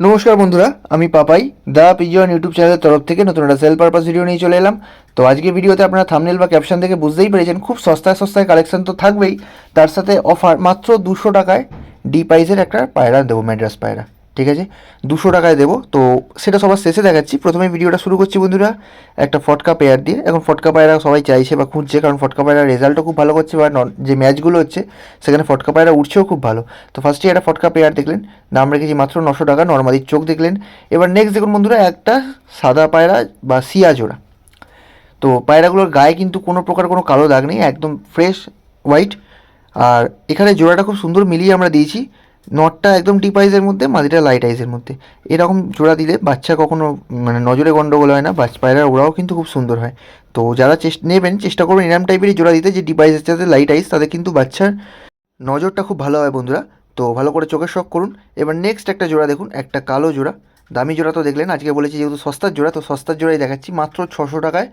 নমস্কার বন্ধুরা, আমি পাপাই দা পিজন ইউটিউব চ্যানেলের তরফ থেকে নতুন একটা সেল পারপাস ভিডিও নিয়ে চলে এলাম। তো আজকে ভিডিওতে আপনারা থাম্বনেল বা ক্যাপশন থেকে বুঝতেই পেরেছেন খুব সস্তায় সস্তায় কালেকশন তো থাকবেই, তার সাথে অফার মাত্র 200 টাকায় ডি প্রাইসের একটা পায়রা দেবো, ম্যাড্রাস পায়রা। ঠিক আছে, 200 টাকায় দেবো। তো সেটা সবার শেষে দেখাচ্ছি। প্রথমে ভিডিওটা শুরু করছি বন্ধুরা একটা ফটকা পেয়ার দিয়ে। এখন ফটকা পায়রা সবাই চাইছে বা খুঁজছে, কারণ ফটকা পায়রার রেজাল্টও খুব ভালো করছে, বা যে ম্যাচগুলো হচ্ছে সেখানে ফটকা পায়রা উঠছেও খুব ভালো। তো ফার্স্টে একটা ফটকা পেয়ার দেখলেন, দাম রেখেছি মাত্র 900 টাকা, নর্মালির চোখ দেখলেন। এবার নেক্সট দেখুন বন্ধুরা একটা সাদা পায়রা বা সিয়া জোড়া। তো পায়রাগুলোর গায়ে কিন্তু কোনো প্রকার কোনো কালো দাগ নেই, একদম ফ্রেশ হোয়াইট। আর এখানে জোড়াটা খুব সুন্দর মিলিয়ে আমরা দিয়েছি, নটটা একদম ডিপ আইজের মধ্যে, মাদিটা লাইট আইজের মধ্যে। এরকম জোড়া দিলে বাচ্চা কখনো মানে নজরে গন্ডগোল হয় না, পায়রা ওরাও কিন্তু খুব সুন্দর হয়। তো যারা নেবেন চেষ্টা করবেন এরম টাইপেরই জোড়া দিতে, যে ডিপ আইজের সাথে লাইট আইজ, তাদের কিন্তু বাচ্চার নজরটা খুব ভালো হয় বন্ধুরা। তো ভালো করে চোখের শখ করুন। এবার নেক্সট একটা জোড়া দেখুন, একটা কালো জোড়া। দামি জোড়া তো দেখলেন, আজকে বলেছি যেহেতু সস্তার জোড়া, তো সস্তার জোড়াই দেখাচ্ছি মাত্র 600 টাকায়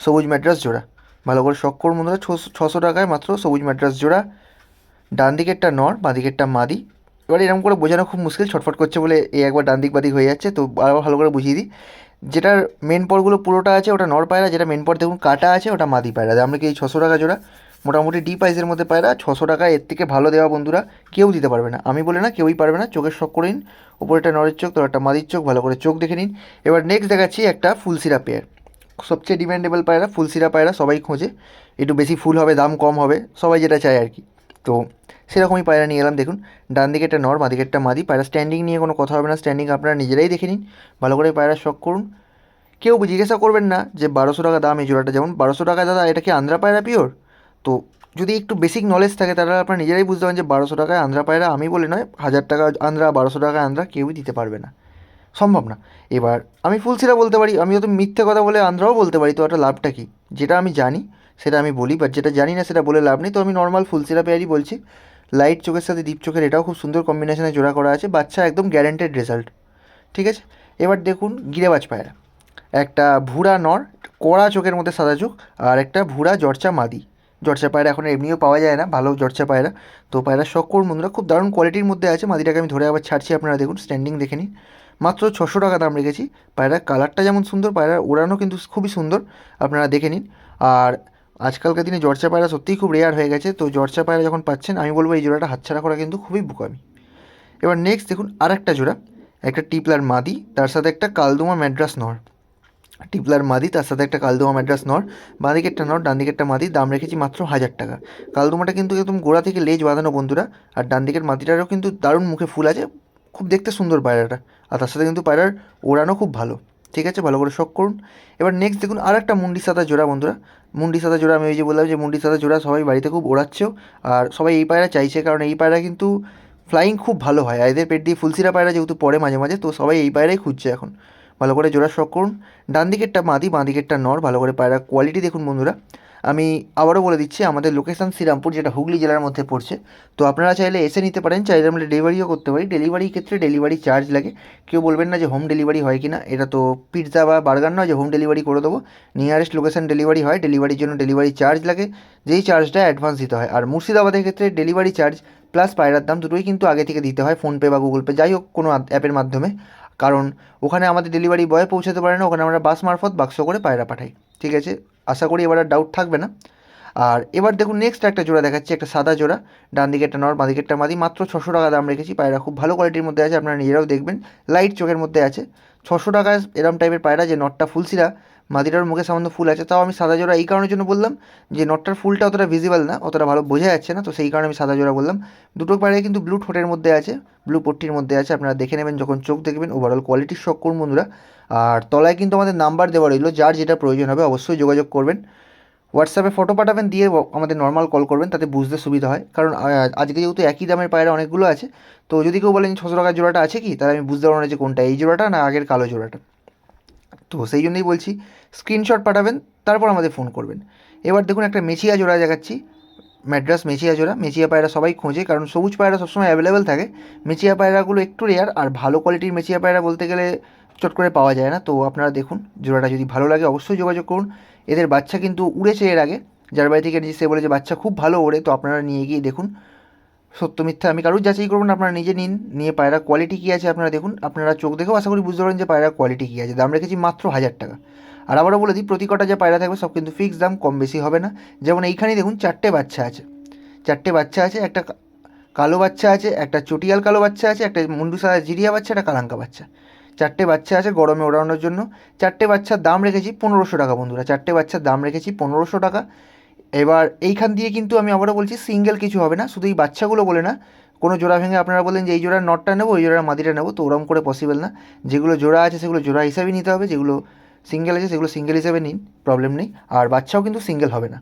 সবুজ ম্যাড্রাস জোড়া। ভালো করে শখ করুন বন্ধুরা, 600 টাকায় মাত্র সবুজ ম্যাড্রাস জোড়া। ডান দিকেরটা নর, বাঁ দিকেরটা মাদি। এবার এরকম করে বোঝানো খুব মুশকিল, ছটফট করছে বলে এই একবার ডান দিক বাদিক হয়ে যাচ্ছে, তো আবার ভালো করে বুঝিয়ে দিই। যেটার মেন পরগুলো পুরোটা আছে ওটা নর পায়রা, যেটা মেন পর দেখুন কাটা আছে ওটা মাদি পায়রা। আমরা কি এই 600 টাকা জোড়া মোটামুটি ডি প্রাইসের মধ্যে পায়রা 600 টাকায় এর থেকে ভালো দেওয়া বন্ধুরা কেউ দিতে পারবে না, আমি বলে না, কেউই পারবে না। চোখের শখ করে নিন, ওপরেরটা নরের চোখ, তো একটা মাদির চোখ, ভালো করে চোখ দেখে নিন। এবার নেক্সট দেখাচ্ছি একটা ফুলসিরা পেয়ার, সবচেয়ে ডিমান্ডেবল পায়রা ফুলসিরা পায়রা, সবাই খোঁজে। একটু বেশি ফুল হবে, দাম কম হবে, সবাই যেটা চায় আর কি। তো সেরকমই পায়রা নিয়ে এলাম দেখুন, ডান দিকেরটা নর, বাঁ দিকেরটা মাদি। পায়রা স্ট্যান্ডিং নিয়ে কোনো কথা হবে না, স্ট্যান্ডিং আপনারা নিজেরাই দেখে নিন। ভালো করে পায়রা শখ করুন। কেউ জিজ্ঞাসা করবেন না যে 1200 টাকা দাম এই জোড়াটা, যেমন 1200 টাকায় দাদা এটা কি আন্ধ্রা পায়রা পিওর? তো যদি একটু বেসিক নলেজ থাকে তাহলে আপনারা নিজেরাই বুঝতে পারেন যে 1200 টাকায় আন্ধ্রা পায়রা, আমি বলে নয়, 1000 টাকা আন্ধ্রা, 1200 টাকায় আন্ধ্রা কেউই দিতে পারবে না, সম্ভব না। এবার আমি ফুলসিরা বলতে পারি, আমি হয়তো মিথ্যে কথা বলে আন্ধ্রাও বলতে পারি, তো একটা লাভটা কী? যেটা আমি জানি সেটা আমি বলি, বাট যেটা জানি না সেটা বলে লাভ নেই। তো আমি নর্মাল ফুলসিরা পেয়ারই বলছি। লাইট চোখের সাথে ডিপ চোখের, এটাও খুব সুন্দর কম্বিনেশনে জোড়া করা আছে, বাচ্চা একদম গ্যারেন্টেড রেজাল্ট। ঠিক আছে, এবার দেখুন গিরেবাজ পায়রা, একটা ভুরা নর, কড়া চোখের মধ্যে সাদা চোখ, আর একটা ভুরা জর্চা মাদি। জর্চা পায়রা এখন এমনিও পাওয়া যায় না, ভালো জর্চা পায়রা। তো পায়রা শখ করুন বন্ধুরা, খুব দারুণ কোয়ালিটির মধ্যে আছে। মাদিটাকে আমি ধরে আবার ছাড়ছি, আপনারা দেখুন স্ট্যান্ডিং দেখে নিন। মাত্র 600 টাকা দাম রেখেছি। পায়রার কালারটা যেমন সুন্দর, পায়রার ওড়ানো কিন্তু খুবই সুন্দর, আপনারা দেখে নিন। আর আজকালকার দিনে জর্চা পায়রা সত্যিই খুব রেয়ার হয়ে গেছে, তো জর্চা পায়রা যখন পাচ্ছেন আমি বলবো এই জোড়াটা হাতছাড়া করা কিন্তু খুবই বোকামি। এবার নেক্সট দেখুন আর একটা জোড়া, একটা টিপলার মাদি, তার সাথে একটা কালদুমা ম্যাড্রাস নর। টিপলার মাদি, তার সাথে একটা কালদুমা ম্যাড্রাস নর, বাঁ দিকেরটা নর, ডান দিকেরটা মাদি। দাম রেখেছি মাত্র 1000 টাকা। কালদুমাটা কিন্তু একদম গোড়া থেকে লেজ বাঁধানো বন্ধুরা, আর ডান দিকের মাদিটারও কিন্তু দারুণ মুখে ফুল আছে, খুব দেখতে সুন্দর পায়রাটা। আর তার সাথে কিন্তু পায়রার ওড়ানো খুব ভালো। ঠিক আছে, ভালো করে শখ করুন। এবার নেক্সট দেখুন আর একটা মুন্ডি সাদা জোড়া বন্ধুরা। মুন্ডি সাদা জোড়া, আমি ওই যে বললাম যে মুন্ডি সাদা জোড়া সবাই বাড়িতে খুব ওড়াচ্ছেও, আর সবাই এই পায়রা চাইছে, কারণ এই পায়রা কিন্তু ফ্লাইং খুব ভালো হয়। আর এদের পেট দিয়ে ফুলসিরা পায়রা যেহেতু পড়ে মাঝে মাঝে, তো সবাই এই পায়রাই খুঁজছে এখন। ভালো করে জোড়া শখ করুন। ডান দিকেরটা মাদি, বাঁ দিকেরটা নর। ভালো করে পায়রা কোয়ালিটি দেখুন বন্ধুরা। আমি আবারও বলে দিচ্ছি, আমাদের লোকেশান শ্রীরামপুর, যেটা হুগলি জেলার মধ্যে পড়ছে। তো আপনারা চাইলে এসে নিতে পারেন, চাইলে আমরা ডেলিভারিও করতে পারি। ডেলিভারির ক্ষেত্রে ডেলিভারি চার্জ লাগে। কেউ বলবেন না যে হোম ডেলিভারি হয় কি না, এটা তো পিৎজা বা বার্গার নয় যে হোম ডেলিভারি করে দেবো। নিয়ারেস্ট লোকেশান ডেলিভারি হয়, ডেলিভারির জন্য ডেলিভারি চার্জ লাগে, যেই চার্জটা অ্যাডভান্স দিতে হয়। আর মুর্শিদাবাদের ক্ষেত্রে ডেলিভারি চার্জ প্লাস পায়রার দাম দুটোই কিন্তু আগে থেকে দিতে হয়, ফোনপে বা গুগল পে, যাই হোক কোনো অ্যাপের মাধ্যমে। কারণ ওখানে আমাদের ডেলিভারি বয় পৌঁছাতে পারে না, ওখানে আমরা বাস মারফত বাক্স করে পায়রা পাঠাই। ঠিক আছে, আশা করি এবার আর ডাউট থাকবে না। আর এবার দেখুন নেক্সট একটা জোড়া দেখাচ্ছি, একটা সাদা জোড়া, ডান দিকেরটা নর, বাঁ দিকেরটা মাদি। মাত্র 600 টাকা দাম রেখেছি। পায়রা খুব ভালো কোয়ালিটির মধ্যে আছে, আপনারা নিজেরাও দেখবেন, লাইট চোখের মধ্যে আছে। 600 টাকায় এরম টাইপের পায়রা, যে নটটা ফুলসিরা, মাদিটার মুখে সামান্য ফুল আছে। তাও আমি সাদা জোড়া এই কারণের জন্য বললাম যে নটটার ফুলটা অতটা ভিজিবল না, অতটা ভালো বোঝা যাচ্ছে না, তো সেই কারণে আমি সাদা জোড়া বললাম। দুটো পায়রাই কিন্তু ব্লু ঠোঁটের মধ্যে আছে, ব্লু পট্টির মধ্যে আছে, আপনারা দেখে নেবেন যখন চোখ দেখবেন। ওভারঅল কোয়ালিটির শখ করুন বন্ধুরা। আর তলায় কিন্তু আমাদের নাম্বার দেওয়া রইলো, যার যেটা প্রয়োজন হবে অবশ্যই যোগাযোগ করবেন। হোয়াটসঅ্যাপে ফটো পাঠাবেন, দিয়ে আমাদের নর্মাল কল করবেন, তাতে বুঝতে সুবিধা হয়। কারণ আজকে যেহেতু একই দামের পায়রা অনেকগুলো আছে, তো যদি কেউ বলেন 600 টাকার জোড়াটা আছে কি, তাহলে আমি বুঝতে পারবো না যে কোনটা এই জোড়াটা না আগের কালো জোড়াটা। তো সেই জন্যই বলছি স্ক্রিনশট পাঠাবেন, তারপর আমাদের ফোন করবেন। এবার দেখুন একটা মেচিয়া জোড়া দেখাচ্ছি, ম্যাড্রাস মেচিয়া জোড়া। মেচিয়া পায়রা সবাই খোঁজে, কারণ সবুজ পায়রা সবসময় অ্যাভেলেবেল থাকে, মেচিয়া পায়রাগুলো একটু রেয়ার। আর ভালো কোয়ালিটির মেচিয়া পায়রা বলতে গেলে চট করে পাওয়া যায় না। তো আপনারা দেখুন জোড়াটা, যদি ভালো লাগে অবশ্যই যোগাযোগ করুন। এদের বাচ্চা কিন্তু উড়েছে এর আগে, যার বাড়ি থেকে নিয়ে সে বলে যে বাচ্চা খুব ভালো ওড়ে, তো আপনারা নিয়ে গিয়ে দেখুন, সত্য মিথ্যা আমি কারোর যাচাই করবো না, আপনারা নিজে নিন, নিয়ে পায়রা কোয়ালিটি কী আছে আপনারা দেখুন, আপনারা চোখ দেখেও আশা করি বুঝতে পারেন যে পায়রার কোয়ালিটি কী আছে। দাম রেখেছি মাত্র 1000 টাকা। আর আবারও বলে দিই, প্রতি কটা যে পায়রা থাকবে সব কিন্তু ফিক্সড দাম, কম বেশি হবে না। যেমন এইখানেই দেখুন 4টে বাচ্চা আছে, 4টে বাচ্চা আছে, একটা কালো বাচ্চা আছে, একটা চটিয়াল কালো বাচ্চা আছে, একটা মুন্ডু সাদা জিরিয়া বাচ্চা, একটা কালাঙ্কা বাচ্চা। 4টে বাচ্চা আছে গরমে ওড়ানোর জন্য। 4টে বাচ্চার দাম রেখেছি 1500 টাকা বন্ধুরা, 4টে বাচ্চার দাম রেখেছি 1500 টাকা। এবার এইখান দিয়ে কিন্তু আমি আবারও বলছি সিঙ্গেল কিছু হবে না, শুধু এই বাচ্চাগুলো বলে না, কোনো জোড়া ভেঙে আপনারা বলেন যে এই জোড়ার নটটা নেবো, এই জোড়ার মাদিটা নেবো, তো ওরম করে পসিবল না। যেগুলো জোড়া আছে সেগুলো জোড়া হিসাবেই নিতে হবে, যেগুলো সিঙ্গেল আছে সেগুলো সিঙ্গেল হিসাবে নিন, প্রবলেম নেই। আর বাচ্চাও কিন্তু সিঙ্গেল হবে না।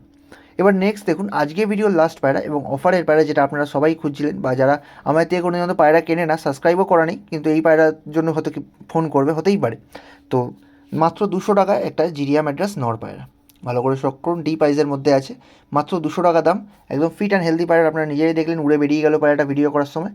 এবার নেক্সট দেখুন আজকে ভিডিওর লাস্ট পায়রা এবং অফারের পায়রা, যেটা আপনারা সবাই খুঁজছিলেন, বা যারা আমার থেকে কোনো দিন পায়রা কেনে না, সাবস্ক্রাইবও করা নেই, কিন্তু এই পায়রার জন্য হয়তো কি ফোন করবে, হতেই পারে। তো মাত্র 200 টাকা একটা জিরিয়া ম্যাড্রাস নর পায়রা, ভালো করে শখ করুন, ডি প্রাইজের মধ্যে আছে, মাত্র 200 টাকা দাম, একদম ফিট অ্যান্ড হেলদি পায়রা। আপনারা নিজেই দেখলেন উড়ে বেরিয়ে গেল পায়রাটা ভিডিও করার সময়।